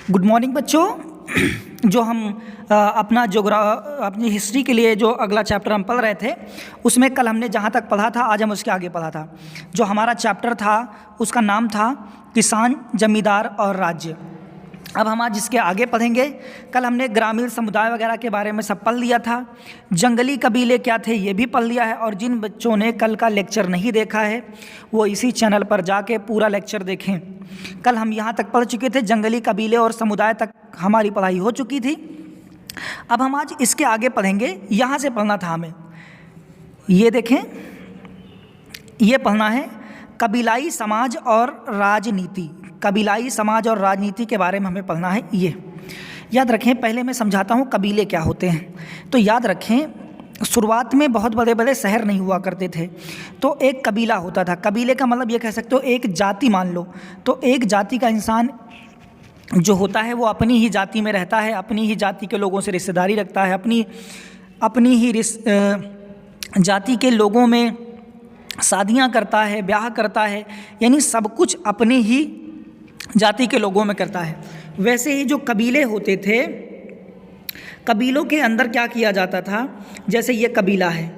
Good morning बच्चों। जो हम अपनी हिस्ट्री के लिए जो अगला चैप्टर हम पढ़ रहे थे उसमें कल हमने जहाँ तक पढ़ा था आज हम उसके आगे पढ़ा था। जो हमारा चैप्टर था उसका नाम था किसान, जमींदार और राज्य। अब हम आज इसके आगे पढ़ेंगे। कल हमने ग्रामीण समुदाय वगैरह के बारे में सब पढ़ लिया था। जंगली कबीले क्या थे ये भी पढ़ लिया है। और जिन बच्चों ने कल का लेक्चर नहीं देखा है वो इसी चैनल पर जाके पूरा लेक्चर देखें। कल हम यहाँ तक पढ़ चुके थे, जंगली कबीले और समुदाय तक हमारी पढ़ाई हो चुकी थी। अब हम आज इसके आगे पढ़ेंगे। यहाँ से पढ़ना था हमें, ये देखें, ये पढ़ना है कबीलाई समाज और राजनीति। कबीलाई समाज और राजनीति के बारे में हमें पढ़ना है। ये याद रखें। पहले मैं समझाता हूँ कबीले क्या होते हैं। तो याद रखें, शुरुआत में बहुत बड़े बड़े शहर नहीं हुआ करते थे, तो एक कबीला होता था। कबीले का मतलब ये कह सकते हो एक जाति मान लो। तो एक जाति का इंसान जो होता है वो अपनी ही जाति में रहता है, अपनी ही जाति के लोगों से रिश्तेदारी रखता है, अपनी ही जाति के लोगों में शादियां करता है, ब्याह करता है, यानी सब कुछ अपनी ही जाति के लोगों में करता है। वैसे ही जो कबीले होते थे, कबीलों के अंदर क्या किया जाता था, जैसे ये कबीला है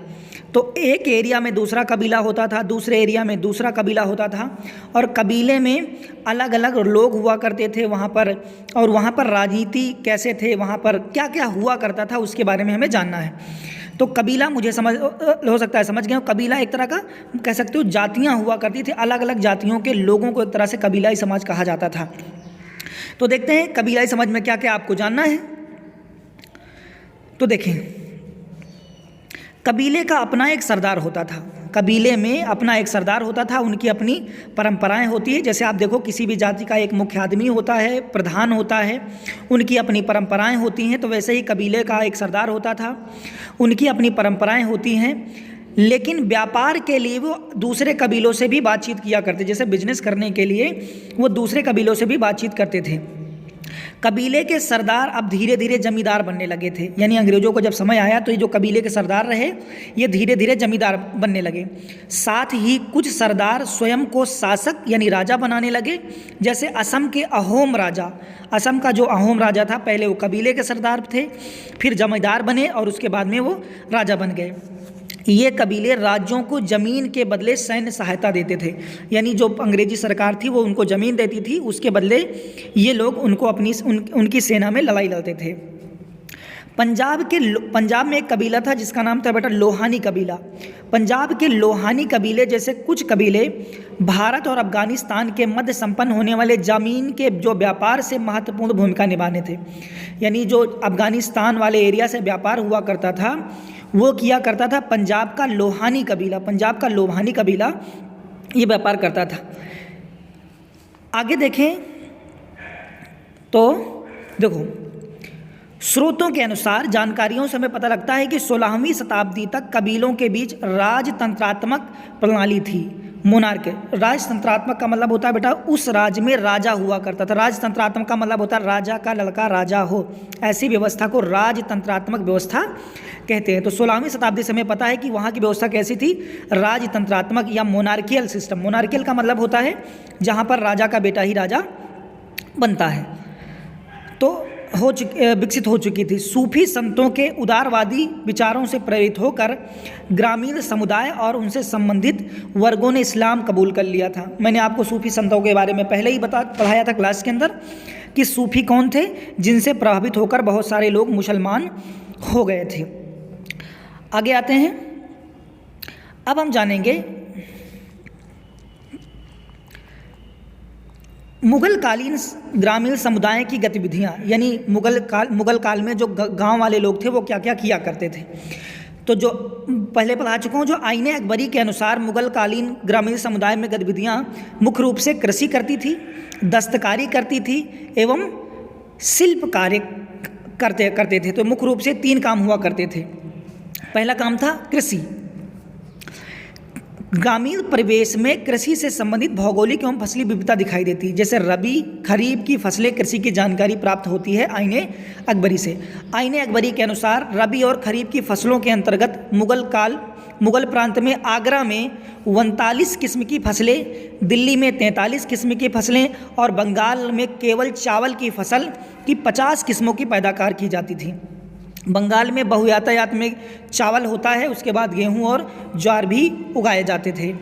तो एक एरिया में दूसरा कबीला होता था, दूसरे एरिया में दूसरा कबीला होता था, और कबीले में अलग अलग लोग हुआ करते थे वहाँ पर। और वहाँ पर राजनीति कैसे थे, वहाँ पर क्या क्या हुआ करता था उसके बारे में हमें जानना है। तो कबीला मुझे हो सकता है समझ गए हो। कबीला एक तरह का कह सकते हो जातियाँ हुआ करती थी, अलग अलग जातियों के लोगों को एक तरह से कबीलाई समाज कहा जाता था। तो देखते हैं कबीलाई समाज में क्या क्या आपको जानना है। तो देखें, कबीले का अपना एक सरदार होता था। कबीले में अपना एक सरदार होता था, उनकी अपनी परंपराएं होती है। जैसे आप देखो किसी भी जाति का एक मुख्य आदमी होता है, प्रधान होता है, उनकी अपनी परंपराएं होती हैं। तो वैसे ही कबीले का एक सरदार होता था, उनकी अपनी परंपराएं होती हैं। लेकिन व्यापार के लिए वो दूसरे कबीलों से भी बातचीत किया करते, जैसे बिजनेस करने के लिए वो दूसरे कबीलों से भी बातचीत करते थे। कबीले के सरदार अब धीरे धीरे जमींदार बनने लगे थे, यानी अंग्रेजों को जब समय आया तो ये जो कबीले के सरदार रहे ये धीरे धीरे जमींदार बनने लगे। साथ ही कुछ सरदार स्वयं को शासक यानी राजा बनाने लगे। जैसे असम के अहोम राजा, असम का जो अहोम राजा था, पहले वो कबीले के सरदार थे, फिर जमींदार बने और उसके बाद में वो राजा बन गए। ये कबीले राज्यों को ज़मीन के बदले सैन्य सहायता देते थे, यानी जो अंग्रेजी सरकार थी वो उनको ज़मीन देती थी, उसके बदले ये लोग उनको उनकी सेना में लड़ाई लड़ते थे। पंजाब में एक कबीला था जिसका नाम था बेटा लोहानी कबीला। पंजाब के लोहानी कबीले जैसे कुछ कबीले भारत और अफगानिस्तान के मध्य संपन्न होने वाले ज़मीन के जो व्यापार से महत्वपूर्ण भूमिका निभाने थे। यानी जो अफगानिस्तान वाले एरिया से व्यापार हुआ करता था वो किया करता था पंजाब का लोहानी कबीला। पंजाब का लोहानी कबीला ये व्यापार करता था। आगे देखें तो देखो, स्रोतों के अनुसार जानकारियों से हमें पता लगता है कि 16वीं शताब्दी तक कबीलों के बीच राजतंत्रात्मक प्रणाली थी। मोनार्क, राजतंत्रात्मक का मतलब होता है बेटा उस राज्य में राजा हुआ करता था। राजतंत्रात्मक का मतलब होता है राजा का लड़का राजा हो, ऐसी व्यवस्था को राजतंत्रात्मक व्यवस्था कहते हैं। तो 16वीं शताब्दी से हमें पता है कि वहाँ की व्यवस्था कैसी थी, राजतंत्रात्मक या मोनार्कियल सिस्टम। मोनार्कियल का मतलब होता है जहाँ पर राजा का बेटा ही राजा बनता है। तो विकसित हो चुकी थी। सूफी संतों के उदारवादी विचारों से प्रेरित होकर ग्रामीण समुदाय और उनसे संबंधित वर्गों ने इस्लाम कबूल कर लिया था। मैंने आपको सूफी संतों के बारे में पहले ही पढ़ाया था क्लास के अंदर कि सूफी कौन थे, जिनसे प्रभावित होकर बहुत सारे लोग मुसलमान हो गए थे। आगे आते हैं। अब हम जानेंगे मुगल कालीन ग्रामीण समुदाय की गतिविधियाँ, यानी मुगल काल में जो गांव वाले लोग थे वो क्या क्या किया करते थे। तो जो पहले पढ़ा चुका हूँ, जो आईने अकबरी के अनुसार मुगल कालीन ग्रामीण समुदाय में गतिविधियाँ मुख्य रूप से कृषि करती थी, दस्तकारी करती थी एवं शिल्प कार्य करते थे। तो मुख्य रूप से 3 काम हुआ करते थे। पहला काम था कृषि। ग्रामीण परिवेश में कृषि से संबंधित भौगोलिक एवं फसली विविधता दिखाई देती है। जैसे रबी खरीफ की फसलें कृषि की जानकारी प्राप्त होती है आईने अकबरी से। आईने अकबरी के अनुसार रबी और खरीफ की फसलों के अंतर्गत मुगल काल मुगल प्रांत में आगरा में 39 किस्म की फसलें, दिल्ली में 43 किस्म की फसलें और बंगाल में केवल चावल की फसल की 50 किस्मों की पैदाकार की जाती थी। बंगाल में बहुयातायात में चावल होता है, उसके बाद गेहूं और ज्वार भी उगाए जाते थे।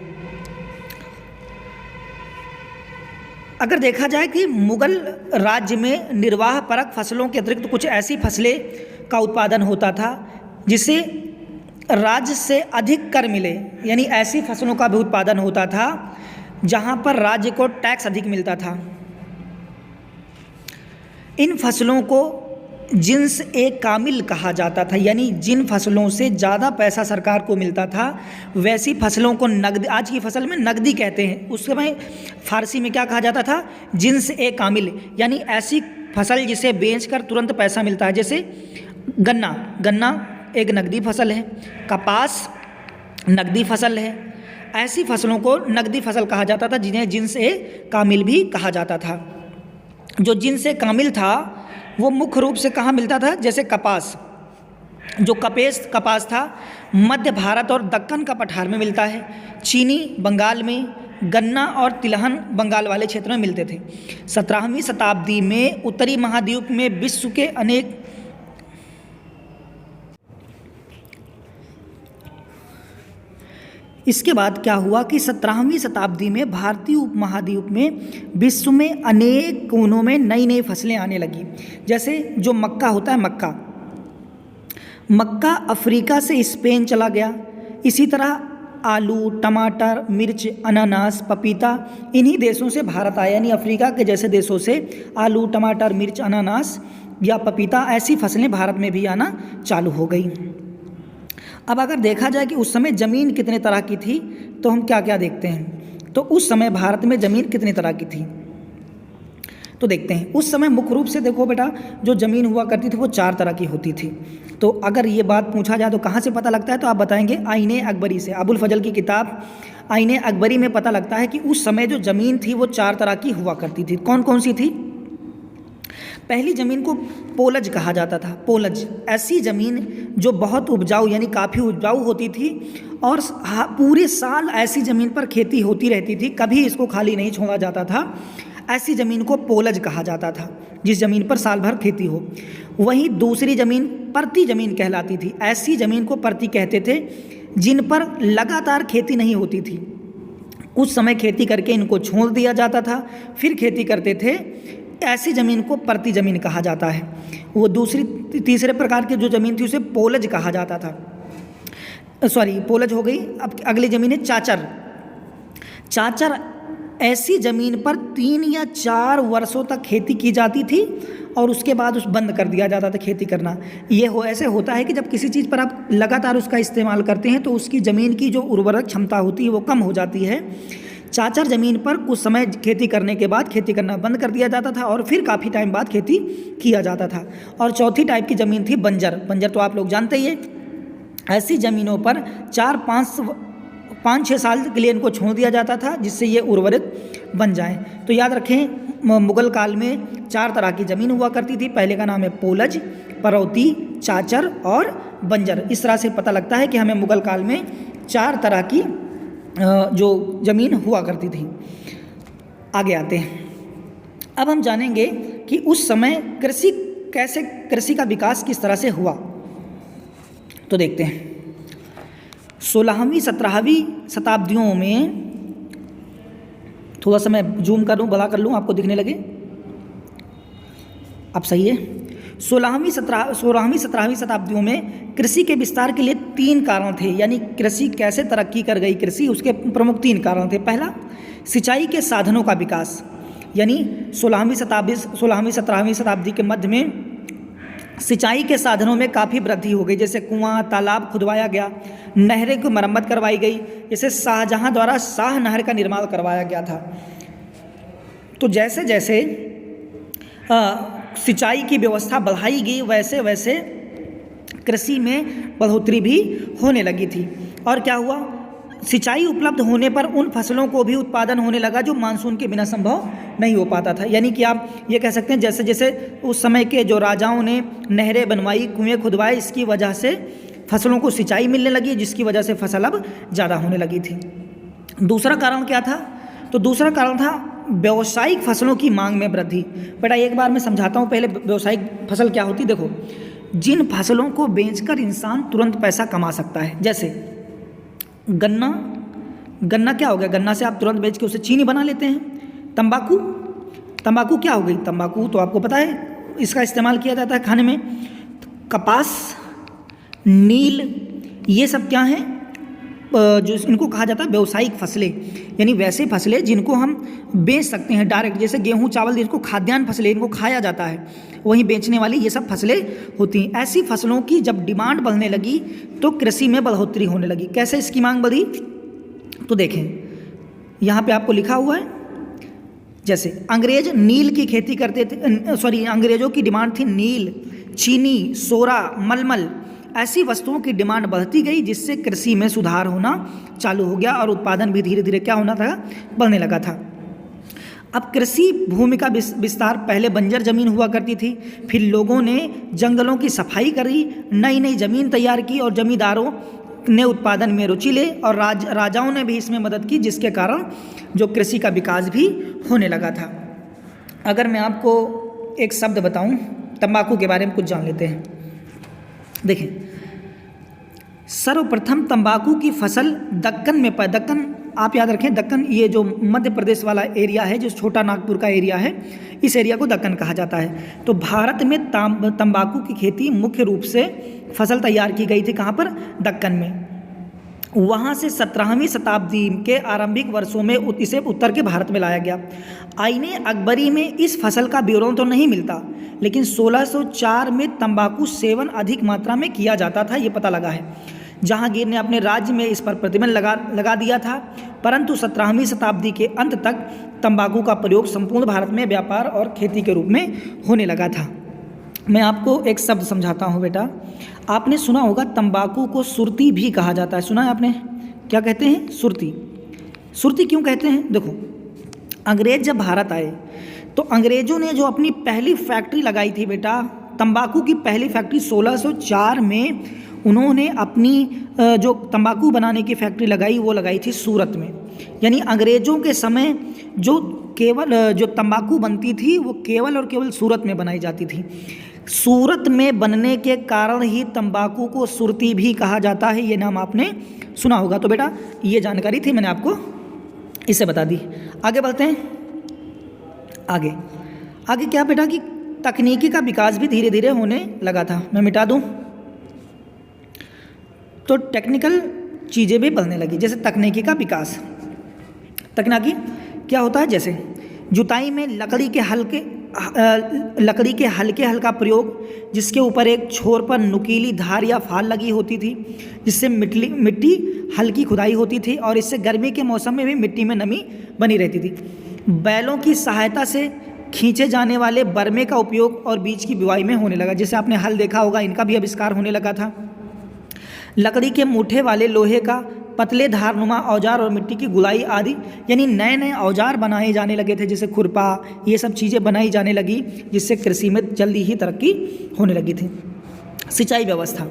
अगर देखा जाए कि मुगल राज्य में निर्वाह परक फसलों के अतिरिक्त कुछ ऐसी फसलें का उत्पादन होता था जिससे राज्य से अधिक कर मिले, यानी ऐसी फसलों का भी उत्पादन होता था जहां पर राज्य को टैक्स अधिक मिलता था। इन फसलों को जिन्स ए कामिल कहा जाता था, यानी जिन फसलों से ज़्यादा पैसा सरकार को मिलता था वैसी फसलों को नगदी, आज की फसल में नगदी कहते हैं, उस समय फारसी में क्या कहा जाता था, जिन्स ए कामिल, यानी ऐसी फसल जिसे बेचकर तुरंत पैसा मिलता है। जैसे गन्ना, गन्ना एक नगदी फसल है, कपास नगदी फसल है, ऐसी फसलों को नगदी फसल कहा जाता था जिन्हें जिन्स ए कामिल भी कहा जाता था। जो जिन्स ए कामिल था वो मुख्य रूप से कहाँ मिलता था, जैसे कपास, जो कपास था मध्य भारत और दक्कन का पठार में मिलता है, चीनी बंगाल में, गन्ना और तिलहन बंगाल वाले क्षेत्र में मिलते थे। 17वीं शताब्दी में उत्तरी महाद्वीप में विश्व के अनेक इसके बाद क्या हुआ कि 17वीं शताब्दी में भारतीय उपमहाद्वीप में विश्व में अनेक कोनों में नई नई फसलें आने लगी। जैसे जो मक्का होता है, मक्का अफ्रीका से स्पेन चला गया। इसी तरह आलू, टमाटर, मिर्च, अनानास, पपीता इन्हीं देशों से भारत आया, यानी अफ्रीका के जैसे देशों से आलू, टमाटर, मिर्च, अनानास या पपीता ऐसी फसलें भारत में भी आना चालू हो गई। अब अगर देखा जाए कि उस समय ज़मीन कितने तरह की थी तो हम क्या क्या देखते हैं। तो उस समय भारत में ज़मीन कितनी तरह की थी तो देखते हैं। उस समय मुख्य रूप से देखो बेटा, जो ज़मीन हुआ करती थी वो 4 तरह की होती थी। तो अगर ये बात पूछा जाए तो कहाँ से पता लगता है, तो आप बताएंगे आईने अकबरी से। अबुल फजल की किताब आईने अकबरी में पता लगता है कि उस समय जो ज़मीन थी वो 4 तरह की हुआ करती थी। कौन कौन सी थी? पहली ज़मीन को पोलज कहा जाता था। पोलज ऐसी ज़मीन जो बहुत उपजाऊ, यानी काफ़ी उपजाऊ होती थी और पूरे साल ऐसी ज़मीन पर खेती होती रहती थी, कभी इसको खाली नहीं छोड़ा जाता था। ऐसी ज़मीन को पोलज कहा जाता था, जिस ज़मीन पर साल भर खेती हो। वहीं दूसरी ज़मीन परती ज़मीन कहलाती थी। ऐसी ज़मीन को परती कहते थे जिन पर लगातार खेती नहीं होती थी। कुछ समय खेती करके इनको छोड़ दिया जाता था, फिर खेती करते थे। ऐसी ज़मीन को परती ज़मीन कहा जाता है। वो तीसरे प्रकार की जो ज़मीन थी उसे पोलज कहा जाता था। पोलज हो गई। अब अगली ज़मीन है चाचर। चाचर ऐसी ज़मीन पर 3 या 4 वर्षों तक खेती की जाती थी और उसके बाद उस बंद कर दिया जाता था खेती करना। ऐसे होता है कि जब किसी चीज़ पर आप लगातार उसका इस्तेमाल करते हैं तो उसकी ज़मीन की जो उर्वरक क्षमता होती है वो कम हो जाती है। चाचर ज़मीन पर कुछ समय खेती करने के बाद खेती करना बंद कर दिया जाता था और फिर काफ़ी टाइम बाद खेती किया जाता था। और चौथी टाइप की ज़मीन थी बंजर। बंजर तो आप लोग जानते ही है। ऐसी ज़मीनों पर 5-6 साल के लिए इनको छोड़ दिया जाता था जिससे ये उर्वरक बन जाए। तो याद रखें, मुग़ल काल में 4 तरह की ज़मीन हुआ करती थी। पहले का नाम है पोलज, परौती, चाचर और बंजर। इस तरह से पता लगता है कि हमें मुग़ल काल में 4 तरह की जो ज़मीन हुआ करती थी। आगे आते हैं। अब हम जानेंगे कि उस समय कृषि का विकास किस तरह से हुआ। तो देखते हैं। 16वीं 17वीं शताब्दियों में, थोड़ा सा मैं जूम कर लूँ, बड़ा कर लूँ, आपको दिखने लगे। अब सही है। 16वीं 17वीं शताब्दियों में कृषि के विस्तार के लिए 3 कारण थे, यानी कृषि कैसे तरक्की कर गई कृषि, उसके प्रमुख 3 कारण थे। पहला, सिंचाई के साधनों का विकास, यानी 16वीं 17वीं शताब्दी के मध्य में सिंचाई के साधनों में काफ़ी वृद्धि हो गई। जैसे कुआं, तालाब खुदवाया गया, नहरें की मरम्मत करवाई गई। जैसे शाहजहां द्वारा शाह नहर का निर्माण करवाया गया था। तो जैसे जैसे सिंचाई की व्यवस्था बढ़ाई गई वैसे वैसे कृषि में बढ़ोतरी भी होने लगी थी। और क्या हुआ, सिंचाई उपलब्ध होने पर उन फसलों को भी उत्पादन होने लगा जो मानसून के बिना संभव नहीं हो पाता था। यानी कि आप ये कह सकते हैं जैसे जैसे उस समय के जो राजाओं ने नहरें बनवाई, कुएं खुदवाए, इसकी वजह से फसलों को सिंचाई मिलने लगी, जिसकी वजह से फसल अब ज़्यादा होने लगी थी। दूसरा कारण क्या था? तो दूसरा कारण था व्यावसायिक फसलों की मांग में वृद्धि। बेटा एक बार मैं समझाता हूँ पहले व्यावसायिक फसल क्या होती। देखो, जिन फसलों को बेचकर इंसान तुरंत पैसा कमा सकता है, जैसे गन्ना, गन्ना क्या हो गया? गन्ना से आप तुरंत बेच के उसे चीनी बना लेते हैं। तंबाकू, तंबाकू क्या हो गई? तंबाकू तो आपको पता है इसका इस्तेमाल किया जाता है खाने में। कपास, नील, ये सब क्या हैं? जो इनको कहा जाता है व्यावसायिक फसलें, यानी वैसे फसलें जिनको हम बेच सकते हैं डायरेक्ट, जैसे गेहूं, चावल, जिनको खाद्यान्न फसलें, इनको खाया जाता है, वहीं बेचने वाली ये सब फसलें होती हैं। ऐसी फसलों की जब डिमांड बढ़ने लगी तो कृषि में बढ़ोतरी होने लगी। कैसे इसकी मांग बढ़ी? तो देखें, यहाँ पे आपको लिखा हुआ है, जैसे अंग्रेज नील की खेती करते थे, अंग्रेजों की डिमांड थी नील, चीनी, सोरा, मलमल, ऐसी वस्तुओं की डिमांड बढ़ती गई, जिससे कृषि में सुधार होना चालू हो गया और उत्पादन भी धीरे धीरे क्या होना था? बढ़ने लगा था। अब कृषि भूमि का विस्तार, पहले बंजर जमीन हुआ करती थी, फिर लोगों ने जंगलों की सफाई करी, नई नई जमीन तैयार की और जमींदारों ने उत्पादन में रुचि ले और राजाओं ने भी इसमें मदद की, जिसके कारण जो कृषि का विकास भी होने लगा था। अगर मैं आपको एक शब्द बताऊं, तंबाकू के बारे में कुछ जान लेते हैं। देखें, सर्वप्रथम तंबाकू की फसल दक्कन में दक्कन, आप याद रखें दक्कन, ये जो मध्य प्रदेश वाला एरिया है, जो छोटा नागपुर का एरिया है, इस एरिया को दक्कन कहा जाता है। तो भारत में तंबाकू की खेती मुख्य रूप से फसल तैयार की गई थी। कहाँ पर? दक्कन में। वहाँ से 17वीं शताब्दी के आरंभिक वर्षों में इसे उत्तर के भारत में लाया गया। आईने अकबरी में इस फसल का विवरण तो नहीं मिलता, लेकिन 1604 में तंबाकू सेवन अधिक मात्रा में किया जाता था, ये पता लगा है। जहांगीर ने अपने राज्य में इस पर प्रतिबंध लगा दिया था, परंतु 17वीं शताब्दी के अंत तक तंबाकू का प्रयोग संपूर्ण भारत में व्यापार और खेती के रूप में होने लगा था। मैं आपको एक शब्द समझाता हूँ बेटा। आपने सुना होगा तंबाकू को सुरती भी कहा जाता है, सुना है आपने? क्या कहते हैं? सुरती। सुरती क्यों कहते हैं? देखो, अंग्रेज जब भारत आए तो अंग्रेजों ने जो अपनी पहली फैक्ट्री लगाई थी बेटा, तंबाकू की पहली फैक्ट्री 1604 में उन्होंने अपनी जो तंबाकू बनाने की फैक्ट्री लगाई, वो लगाई थी सूरत में। यानी अंग्रेजों के समय जो तंबाकू बनती थी वो केवल और केवल सूरत में बनाई जाती थी। सूरत में बनने के कारण ही तंबाकू को सुरती भी कहा जाता है, ये नाम आपने सुना होगा। तो बेटा ये जानकारी थी, मैंने आपको इसे बता दी। आगे बढ़ते हैं। आगे क्या बेटा कि तकनीकी का विकास भी धीरे धीरे होने लगा था। मैं मिटा दूं तो टेक्निकल चीज़ें भी बढ़ने लगी, जैसे तकनीकी का विकास। तकनीकी क्या होता है? जैसे जुताई में लकड़ी के हल्के हल्का प्रयोग, जिसके ऊपर एक छोर पर नुकीली धार या फाल लगी होती थी, जिससे मिट्टी हल्की खुदाई होती थी और इससे गर्मी के मौसम में भी मिट्टी में नमी बनी रहती थी। बैलों की सहायता से खींचे जाने वाले बरमे का उपयोग और बीज की बुआई में होने लगा। जैसे आपने हल देखा होगा, इनका भी आविष्कार होने लगा था। लकड़ी के मूठे वाले लोहे का पतले धारनुमा औजार और मिट्टी की गुलाई आदि, यानी नए नए औजार बनाए जाने लगे थे, जैसे खुरपा, ये सब चीज़ें बनाई जाने लगी, जिससे कृषि में जल्दी ही तरक्की होने लगी थी। सिंचाई व्यवस्था,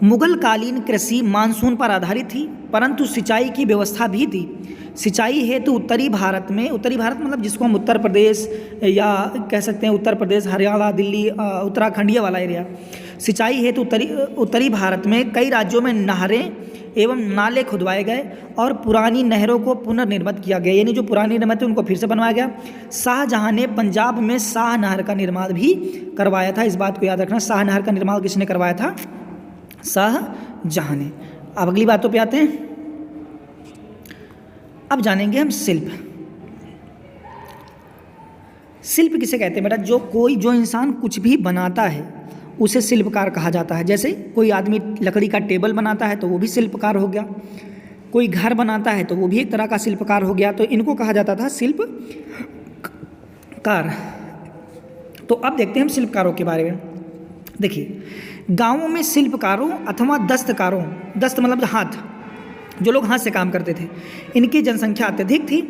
मुगल कालीन कृषि मानसून पर आधारित थी, परंतु सिंचाई की व्यवस्था भी थी। सिंचाई हेतु उत्तरी भारत मतलब जिसको हम उत्तर प्रदेश या कह सकते हैं उत्तर प्रदेश, हरियाणा, दिल्ली, उत्तराखंड, ये वाला एरिया, सिंचाई हेतु उत्तरी भारत में कई राज्यों में नहरें एवं नाले खुदवाए गए और पुरानी नहरों को पुनर्निर्मित किया गया, यानी जो पुरानी नहरें थी उनको फिर से बनवाया गया। शाहजहां ने पंजाब में शाह नहर का निर्माण भी करवाया था, इस बात को याद रखना। शाह नहर का निर्माण किसने करवाया था? शाहजहां ने। अब अगली बातों पे आते हैं। अब जानेंगे हम शिल्प। शिल्प किसे कहते हैं बेटा? जो इंसान कुछ भी बनाता है उसे शिल्पकार कहा जाता है। जैसे कोई आदमी लकड़ी का टेबल बनाता है तो वो भी शिल्पकार हो गया, कोई घर बनाता है तो वो भी एक तरह का शिल्पकार हो गया, तो इनको कहा जाता था शिल्पकार। तो अब देखते हैं हम शिल्पकारों के बारे में। देखिए, गांवों में शिल्पकारों अथवा दस्तकारों, दस्त मतलब हाथ, जो लोग हाथ से काम करते थे, इनकी जनसंख्या अत्यधिक थी।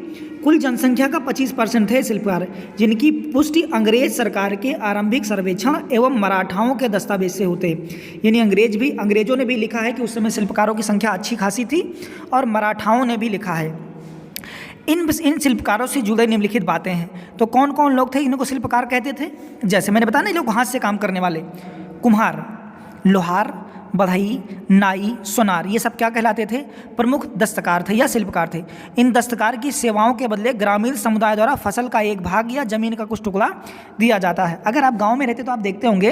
कुल जनसंख्या का 25% थे शिल्पकार, जिनकी पुष्टि अंग्रेज सरकार के आरंभिक सर्वेक्षण एवं मराठाओं के दस्तावेज से होते। यानी अंग्रेजों ने भी लिखा है कि उस समय शिल्पकारों की संख्या अच्छी खासी थी, और मराठाओं ने भी लिखा है। इन शिल्पकारों से जुड़े निम्नलिखित बातें हैं। तो कौन कौन लोग थे इनको शिल्पकार कहते थे? जैसे मैंने बताया ना, लोग हाथ से काम करने वाले, कुम्हार, लोहार, बढ़ई, नाई, सोनार, ये सब क्या कहलाते थे? प्रमुख दस्तकार थे या शिल्पकार थे। इन दस्तकार की सेवाओं के बदले ग्रामीण समुदाय द्वारा फसल का एक भाग या जमीन का कुछ टुकड़ा दिया जाता है। अगर आप गांव में रहते तो आप देखते होंगे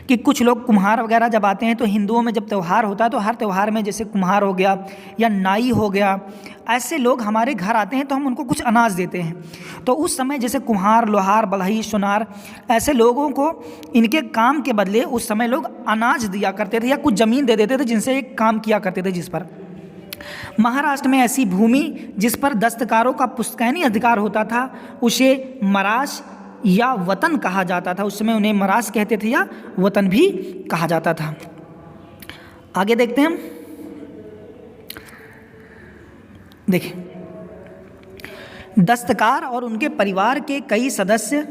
कि कुछ लोग कुम्हार वगैरह जब आते हैं तो हिंदुओं में जब त्यौहार होता है तो हर त्यौहार में जैसे कुम्हार हो गया या नाई हो गया, ऐसे लोग हमारे घर आते हैं तो हम उनको कुछ अनाज देते हैं। तो उस समय जैसे कुम्हार, लोहार, बढ़ई, सोनार, ऐसे लोगों को इनके काम के बदले उस समय लोग अनाज दिया करते थे या कुछ ज़मीन दे देते थे जिनसे एक काम किया करते थे। जिस पर महाराष्ट्र में ऐसी भूमि जिस पर दस्तकारों का पुश्तैनी अधिकार होता था उसे मरास या वतन कहा जाता था। उस समय उन्हें मरास कहते थे या वतन भी कहा जाता था। आगे देखते हैं हम। देखिए, दस्तकार और उनके परिवार के कई सदस्य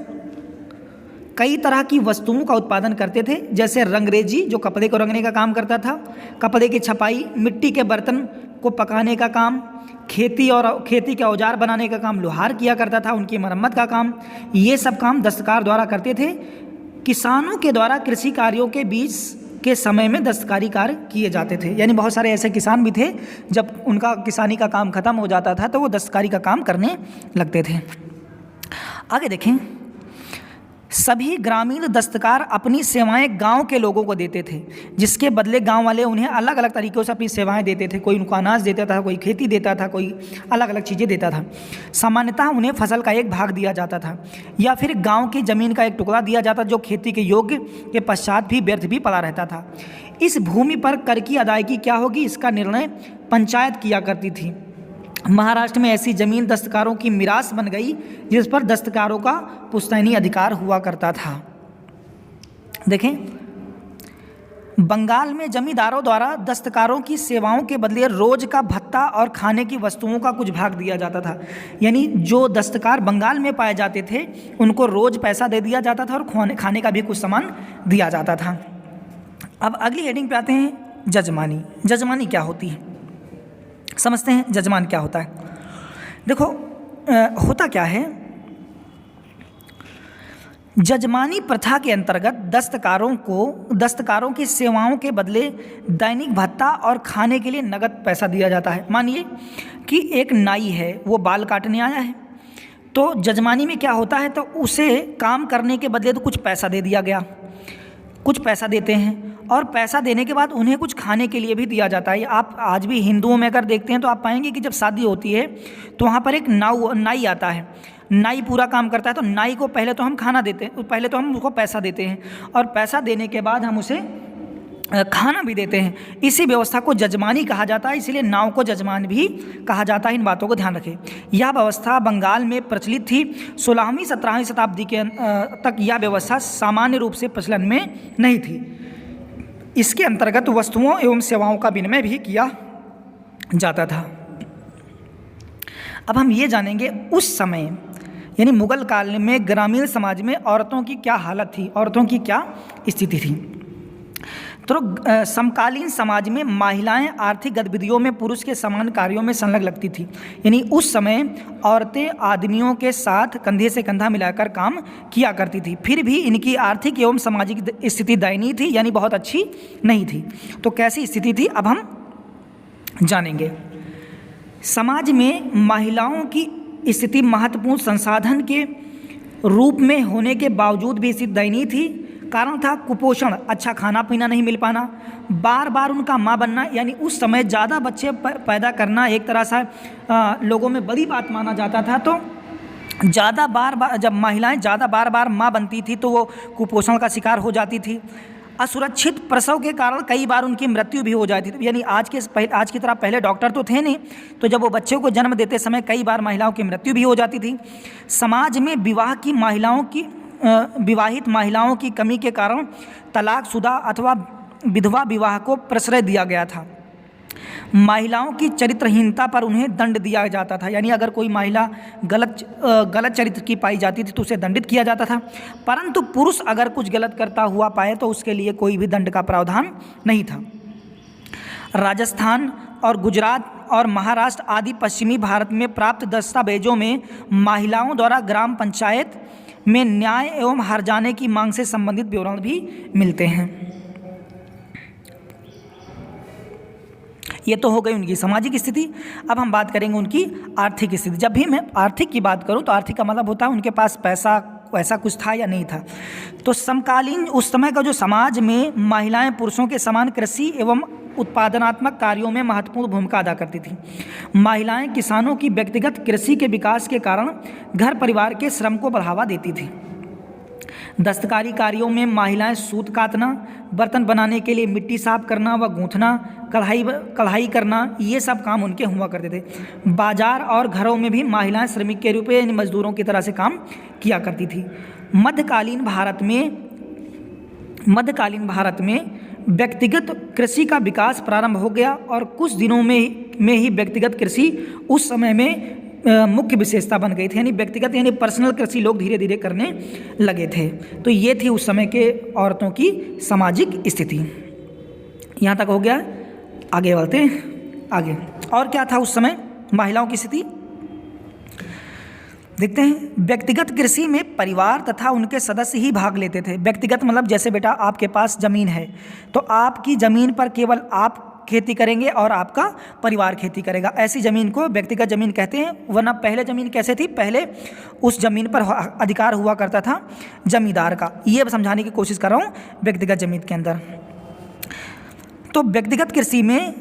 कई तरह की वस्तुओं का उत्पादन करते थे, जैसे रंगरेजी जो कपड़े को रंगने का काम करता था, कपड़े की छपाई, मिट्टी के बर्तन को पकाने का काम, खेती के औजार बनाने का काम लोहार किया करता था, उनकी मरम्मत का काम, ये सब काम दस्तकार द्वारा करते थे। किसानों के द्वारा कृषि कार्यों के बीच के समय में दस्तकारी कार्य किए जाते थे। यानी बहुत सारे ऐसे किसान भी थे जब उनका किसानी का काम खत्म हो जाता था तो वो दस्तकारी का काम करने लगते थे। आगे देखें, सभी ग्रामीण दस्तकार अपनी सेवाएं गांव के लोगों को देते थे, जिसके बदले गांव वाले उन्हें अलग अलग तरीक़ों से अपनी सेवाएं देते थे। कोई उनको अनाज देता था, कोई खेती देता था, कोई अलग अलग चीज़ें देता था। सामान्यतः उन्हें फसल का एक भाग दिया जाता था या फिर गांव की ज़मीन का एक टुकड़ा दिया जाता जो खेती के योग्य के पश्चात भी व्यर्थ भी पड़ा रहता था। इस भूमि पर कर की अदायगी क्या होगी इसका निर्णय पंचायत किया करती थी। महाराष्ट्र में ऐसी ज़मीन दस्तकारों की मिरास बन गई जिस पर दस्तकारों का पुश्तैनी अधिकार हुआ करता था। देखें, बंगाल में जमींदारों द्वारा दस्तकारों की सेवाओं के बदले रोज का भत्ता और खाने की वस्तुओं का कुछ भाग दिया जाता था। यानी जो दस्तकार बंगाल में पाए जाते थे उनको रोज पैसा दे दिया जाता था और खाने का भी कुछ सामान दिया जाता था। अब अगली हेडिंग पे आते हैं, जजमानी। जजमानी क्या होती है समझते हैं। जजमान क्या होता है? देखो, होता क्या है, जजमानी प्रथा के अंतर्गत दस्तकारों की सेवाओं के बदले दैनिक भत्ता और खाने के लिए नगद पैसा दिया जाता है। मानिए कि एक नाई है, वो बाल काटने आया है, तो जजमानी में क्या होता है, तो उसे काम करने के बदले तो कुछ पैसा दे दिया गया, कुछ पैसा देते हैं और पैसा देने के बाद उन्हें कुछ खाने के लिए भी दिया जाता है। आप आज भी हिंदुओं में अगर देखते हैं तो आप पाएंगे कि जब शादी होती है तो वहाँ पर एक नाई आता है, नाई पूरा काम करता है। तो नाई को पहले तो हम खाना देते हैं, पहले तो हम उसको पैसा देते हैं और पैसा देने के बाद हम उसे खाना भी देते हैं। इसी व्यवस्था को जजमानी कहा जाता है, इसलिए नाव को जजमान भी कहा जाता है। इन बातों को ध्यान रखें। यह व्यवस्था बंगाल में प्रचलित थी। 16वीं 17वीं शताब्दी के तक यह व्यवस्था सामान्य रूप से प्रचलन में नहीं थी। इसके अंतर्गत वस्तुओं एवं सेवाओं का विनिमय भी किया जाता था। अब हम ये जानेंगे उस समय यानी मुगल काल में ग्रामीण समाज में औरतों की क्या हालत थी, औरतों की क्या स्थिति थी। तो समकालीन समाज में महिलाएं आर्थिक गतिविधियों में पुरुष के समान कार्यों में संलग्न लगती थी। यानी उस समय औरतें आदमियों के साथ कंधे से कंधा मिलाकर काम किया करती थी, फिर भी इनकी आर्थिक एवं सामाजिक स्थिति दयनीय थी, यानी बहुत अच्छी नहीं थी। तो कैसी स्थिति थी अब हम जानेंगे। समाज में महिलाओं की स्थिति महत्वपूर्ण संसाधन के रूप में होने के बावजूद भी स्थिति दयनीय थी। कारण था कुपोषण, अच्छा खाना पीना नहीं मिल पाना, बार बार उनका माँ बनना। यानी उस समय ज़्यादा बच्चे पैदा करना एक तरह से लोगों में बड़ी बात माना जाता था। तो ज़्यादा बार जब महिलाएं ज़्यादा बार माँ बनती थी तो वो कुपोषण का शिकार हो जाती थी। असुरक्षित प्रसव के कारण कई बार उनकी मृत्यु भी हो जाती थी। यानी आज की तरह पहले डॉक्टर तो थे नहीं, तो जब वो बच्चों को जन्म देते समय कई बार महिलाओं की मृत्यु भी हो जाती थी। समाज में विवाहित महिलाओं की कमी के कारण तलाकशुदा अथवा विधवा विवाह को प्रश्रय दिया गया था। महिलाओं की चरित्रहीनता पर उन्हें दंड दिया जाता था, यानी अगर कोई महिला गलत चरित्र की पाई जाती थी तो उसे दंडित किया जाता था। परंतु पुरुष अगर कुछ गलत करता हुआ पाए तो उसके लिए कोई भी दंड का प्रावधान नहीं था। राजस्थान और गुजरात और महाराष्ट्र आदि पश्चिमी भारत में प्राप्त दस्तावेजों में महिलाओं द्वारा ग्राम पंचायत में न्याय एवं हर्जाने की मांग से संबंधित विवरण भी मिलते हैं। ये तो हो गई उनकी सामाजिक स्थिति। अब हम बात करेंगे उनकी आर्थिक स्थिति। जब भी मैं आर्थिक की बात करूं तो आर्थिक का मतलब होता है उनके पास पैसा वैसा कुछ था या नहीं था। तो समकालीन उस समय का जो समाज में महिलाएं पुरुषों के समान कृषि एवं उत्पादनात्मक कार्यों में महत्वपूर्ण भूमिका अदा करती थी। महिलाएं किसानों की व्यक्तिगत कृषि के विकास के कारण घर परिवार के श्रम को बढ़ावा देती थी। दस्तकारी कार्यों में महिलाएं सूत काटना, बर्तन बनाने के लिए मिट्टी साफ करना व गूंथना, कढ़ाई करना, ये सब काम उनके हुआ करते थे। बाजार और घरों में भी महिलाएं श्रमिक के रूप में मजदूरों की तरह से काम किया करती थी। मध्यकालीन भारत में व्यक्तिगत कृषि का विकास प्रारंभ हो गया और कुछ दिनों में ही व्यक्तिगत कृषि उस समय में मुख्य विशेषता बन गई थी, यानी व्यक्तिगत यानी पर्सनल कृषि लोग धीरे धीरे करने लगे थे। तो ये थी उस समय के औरतों की सामाजिक स्थिति। यहाँ तक हो गया, आगे बढ़ते हैं आगे। और क्या था उस समय महिलाओं की स्थिति देखते हैं। व्यक्तिगत कृषि में परिवार तथा उनके सदस्य ही भाग लेते थे। व्यक्तिगत मतलब जैसे बेटा आपके पास ज़मीन है तो आपकी ज़मीन पर केवल आप खेती करेंगे और आपका परिवार खेती करेगा, ऐसी ज़मीन को व्यक्तिगत ज़मीन कहते हैं। वरना पहले ज़मीन कैसे थी, पहले उस ज़मीन पर अधिकार हुआ करता था जमींदार का। ये समझाने की कोशिश कर रहा हूँ व्यक्तिगत ज़मीन के अंदर। तो व्यक्तिगत कृषि में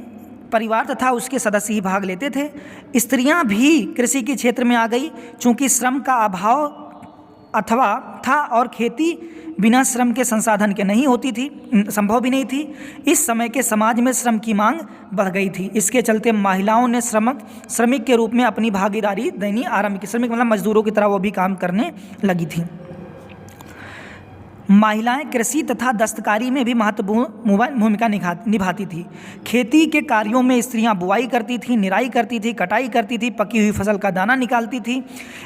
परिवार तथा उसके सदस्य ही भाग लेते थे। स्त्रियां भी कृषि के क्षेत्र में आ गई चूँकि श्रम का अभाव अथवा था और खेती बिना श्रम के संसाधन के नहीं होती थी, संभव भी नहीं थी। इस समय के समाज में श्रम की मांग बढ़ गई थी। इसके चलते महिलाओं ने श्रमिक के रूप में अपनी भागीदारी देनी आरंभ की। श्रमिक मतलब मजदूरों की तरह वो भी काम करने लगी थी। महिलाएं कृषि तथा दस्तकारी में भी महत्वपूर्ण भूमिका निभाती थी। खेती के कार्यों में स्त्रियां बुआई करती थी, निराई करती थी, कटाई करती थी, पकी हुई फसल का दाना निकालती थी।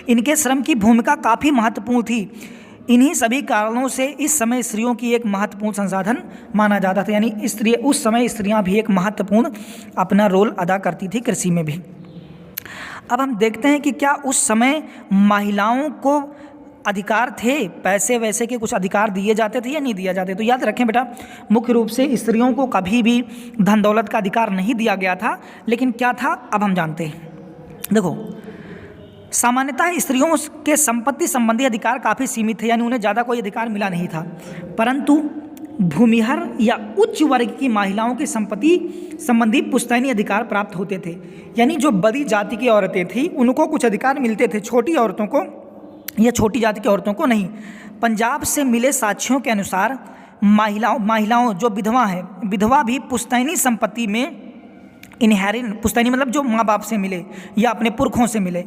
इनके श्रम की भूमिका काफ़ी महत्वपूर्ण थी। इन्हीं सभी कारणों से इस समय स्त्रियों की एक महत्वपूर्ण संसाधन माना जाता था, यानी उस समय स्त्रियां भी एक महत्वपूर्ण अपना रोल अदा करती थी कृषि में भी। अब हम देखते हैं कि क्या उस समय महिलाओं को अधिकार थे, पैसे वैसे के कुछ अधिकार दिए जाते थे या नहीं दिया जाते। तो याद रखें बेटा, मुख्य रूप से स्त्रियों को कभी भी धन दौलत का अधिकार नहीं दिया गया था, लेकिन क्या था अब हम जानते हैं। देखो, सामान्यतः स्त्रियों के संपत्ति संबंधी अधिकार काफ़ी सीमित थे, यानी उन्हें ज़्यादा कोई अधिकार मिला नहीं था। परंतु भूमिहर या उच्च वर्ग की महिलाओं की संपत्ति संबंधी पुश्तैनी अधिकार प्राप्त होते थे, यानी जो बड़ी जाति की औरतें थीं उनको कुछ अधिकार मिलते थे, छोटी औरतों को या छोटी जाति की औरतों को नहीं। पंजाब से मिले साक्ष्यों के अनुसार महिलाओं जो विधवा है, विधवा भी पुश्तैनी संपत्ति में इनहेरिट, पुश्तैनी मतलब जो माँ बाप से मिले या अपने पुरखों से मिले,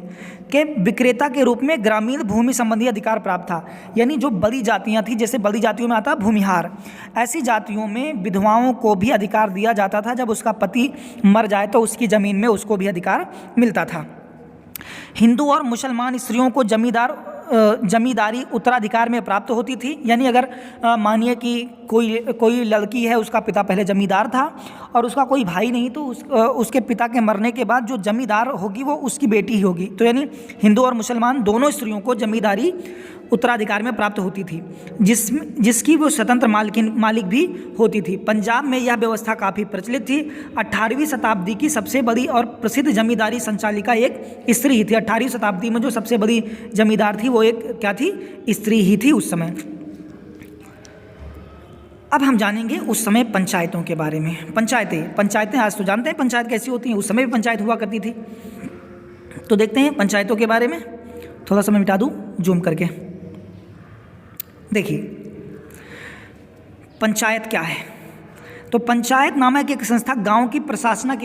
के विक्रेता के रूप में ग्रामीण भूमि संबंधी अधिकार प्राप्त था। यानी जो बड़ी जातियाँ थी, जैसे बड़ी जातियों में आता भूमिहार, ऐसी जातियों में विधवाओं को भी अधिकार दिया जाता था। जब उसका पति मर जाए तो उसकी ज़मीन में उसको भी अधिकार मिलता था। हिंदू और मुसलमान स्त्रियों को जमींदारी उत्तराधिकार में प्राप्त होती थी। यानी अगर मानिए कि कोई लड़की है, उसका पिता पहले जमींदार था और उसका कोई भाई नहीं, तो उसके पिता के मरने के बाद जो जमींदार होगी वो उसकी बेटी ही होगी। तो यानी हिंदू और मुसलमान दोनों स्त्रियों को जमींदारी उत्तराधिकार में प्राप्त होती थी, जिसकी वो स्वतंत्र मालिक भी होती थी। पंजाब में यह व्यवस्था काफ़ी प्रचलित थी। 18वीं शताब्दी की सबसे बड़ी और प्रसिद्ध जमींदारी संचालिका एक स्त्री ही थी। 18वीं शताब्दी में जो सबसे बड़ी जमींदार थी वो एक क्या थी, स्त्री ही थी उस समय। अब हम जानेंगे उस समय पंचायतों के बारे में। पंचायतें आज तो जानते हैं पंचायत कैसी होती हैं, उस समय भी पंचायत हुआ करती थी। तो देखते हैं पंचायतों के बारे में। थोड़ा सा मैं मिटा दूँ जूम करके। देखिए पंचायत क्या है। तो पंचायत नामक एक संस्था गांव की प्रशासनिक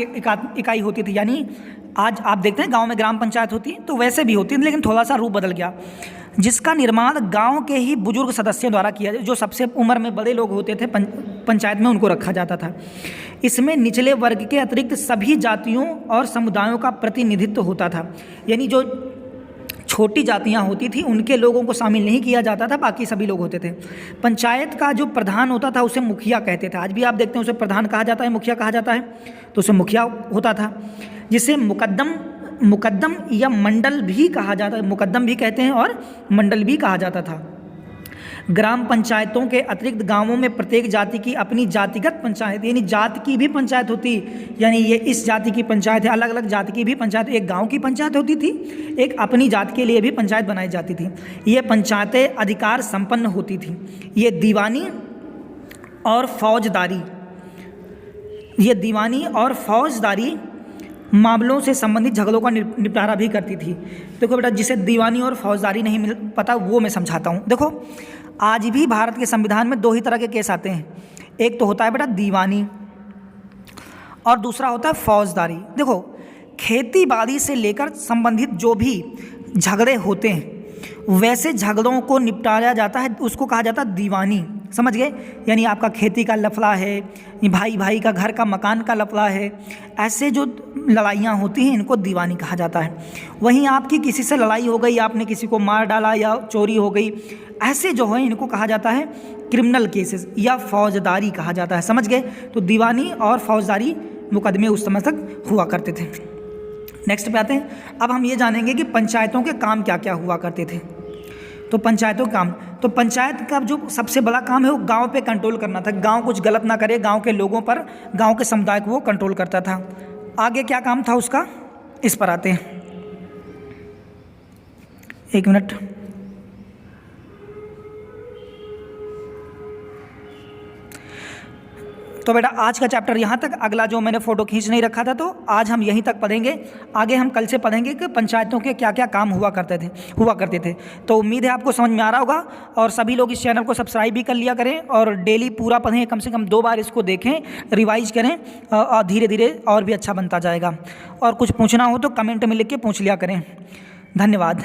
इकाई होती थी। यानी आज आप देखते हैं गांव में ग्राम पंचायत होती है, तो वैसे भी होती है, लेकिन थोड़ा सा रूप बदल गया। जिसका निर्माण गांव के ही बुजुर्ग सदस्यों द्वारा किया जाए। जो सबसे उम्र में बड़े लोग होते थे पंचायत में, उनको रखा जाता था। इसमें निचले वर्ग के अतिरिक्त सभी जातियों और समुदायों का प्रतिनिधित्व होता था। यानी जो छोटी जातियां होती थी उनके लोगों को शामिल नहीं किया जाता था, बाकी सभी लोग होते थे। पंचायत का जो प्रधान होता था उसे मुखिया कहते थे। आज भी आप देखते हैं उसे प्रधान कहा जाता है, मुखिया कहा जाता है, तो उसे मुखिया होता था। जिसे मुकद्दम या मंडल भी कहा जाता है, मुकद्दम भी कहते हैं और मंडल भी कहा जाता था। ग्राम पंचायतों के अतिरिक्त गांवों में प्रत्येक जाति की अपनी जातिगत पंचायत, यानी जाति की भी पंचायत होती, यानी ये इस जाति की पंचायत है, अलग अलग जाति की भी पंचायत, एक गांव की पंचायत होती थी, एक अपनी जाति के लिए भी पंचायत बनाई जाती थी। ये पंचायतें अधिकार संपन्न होती थी। ये दीवानी और फौजदारी मामलों से संबंधित झगड़ों का निपटारा भी करती थी। देखो बेटा, जिसे दीवानी और फौजदारी नहीं मिल पता वो मैं समझाता हूँ। देखो, आज भी भारत के संविधान में 2 ही तरह के केस आते हैं। एक तो होता है बेटा दीवानी और दूसरा होता है फौजदारी। देखो, खेती बाड़ी से लेकर संबंधित जो भी झगड़े होते हैं वैसे झगड़ों को निपटाया जाता है, उसको कहा जाता है दीवानी। समझ गए? यानी आपका खेती का लफड़ा है, भाई भाई का घर का मकान का लफड़ा है, ऐसे जो लड़ाइयाँ होती हैं इनको दीवानी कहा जाता है। वहीं आपकी किसी से लड़ाई हो गई, आपने किसी को मार डाला या चोरी हो गई, ऐसे जो है इनको कहा जाता है क्रिमिनल केसेस या फौजदारी कहा जाता है। समझ गए? तो दीवानी और फौजदारी मुकदमे उस समय तक हुआ करते थे। नेक्स्ट पे आते हैं। अब हम ये जानेंगे कि पंचायतों के काम क्या क्या हुआ करते थे। तो पंचायतों काम, तो पंचायत का जो सबसे बड़ा काम है वो गांव पे कंट्रोल करना था। गांव कुछ गलत ना करे, गांव के लोगों पर, गांव के समुदाय को वो कंट्रोल करता था। आगे क्या काम था उसका, इस पर आते हैं। एक मिनट। तो बेटा आज का चैप्टर यहाँ तक। अगला जो मैंने फ़ोटो खींच नहीं रखा था तो आज हम यहीं तक पढ़ेंगे। आगे हम कल से पढ़ेंगे कि पंचायतों के क्या क्या काम हुआ करते थे। तो उम्मीद है आपको समझ में आ रहा होगा, और सभी लोग इस चैनल को सब्सक्राइब भी कर लिया करें और डेली पूरा पढ़ें, कम से कम 2 बार इसको देखें, रिवाइज करें, और धीरे धीरे और भी अच्छा बनता जाएगा। और कुछ पूछना हो तो कमेंट में लिख के पूछ लिया करें। धन्यवाद।